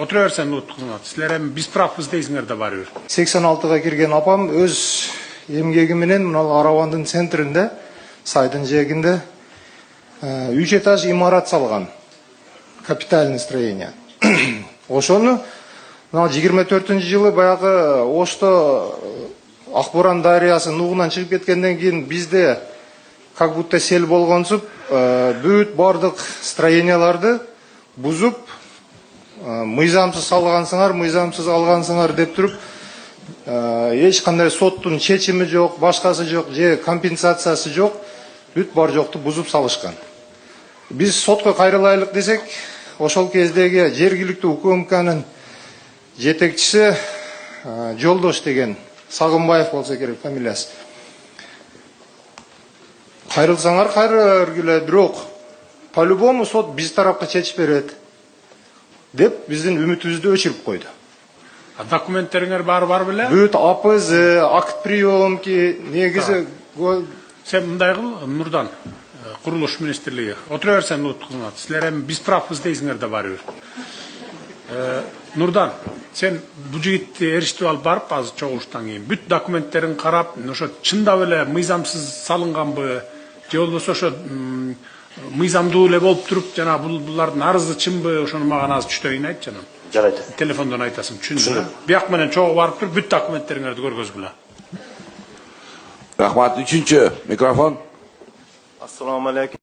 Отура берсең улуттук кызмат. Силер эми биз правбыз дейсиңер да баары бир. 86-га кирген апам өз эмгеги менен мына Аравандын центринде, сайдын жээгинде 3 этаж имарат салган. Капитальный строение. Ошону 24-жылы баягы Ошто Акборан дарыясы нугунан чыгып кеткенден кийин бизде как будто сел болгонсуп, бүт бардык строенияларды бузуп, мыйзамсыз салгансыңар, мыйзамсыз алгансыңар деп туруп, эч кандай соттун чечими жок, башкасы жок, же компенсациясы жок, бүт бар жокту бузуп салышкан. Биз сотко кайрылайлык десек, ошол кездеги жергиликтүү УКМКнын жетекчиси Жолдош деген Сагынбаев болсо керек фамилиясы. Кайрылсаңар кайра бергиле, бирок по-любому сот биз тарапка чечип берет деп биздин үмүтүбүздү өчүрүп койду. Документтериңер бар беле? Бүт АПЗ, акт приемки, негизи Сен мындай кыл, Нурдан, Курулуш министрлиги. Отура берсең улуттук кызмат. Силер эми биз правбыз дейсиңер да баары бир. Нурдан, сен бу жигитти эриштип алып барып азыр чогулуштан кийин бүт документтерин карап, ошо чындап эле мыйзамсыз салынганбы, же болбосо ошо мыйзамдуу эле болуп туруп, жана булардын арызы чынбы, ошону мага азыр түштөн кийин айт жаным. Жарайт. Телефондон айтасың, түшүндүм. Бияк менен чогуу барып туруп бүт документтериңерди көргөзгүлө. Рахмат. Üçüncü mikrofon. Assalomu alaykum.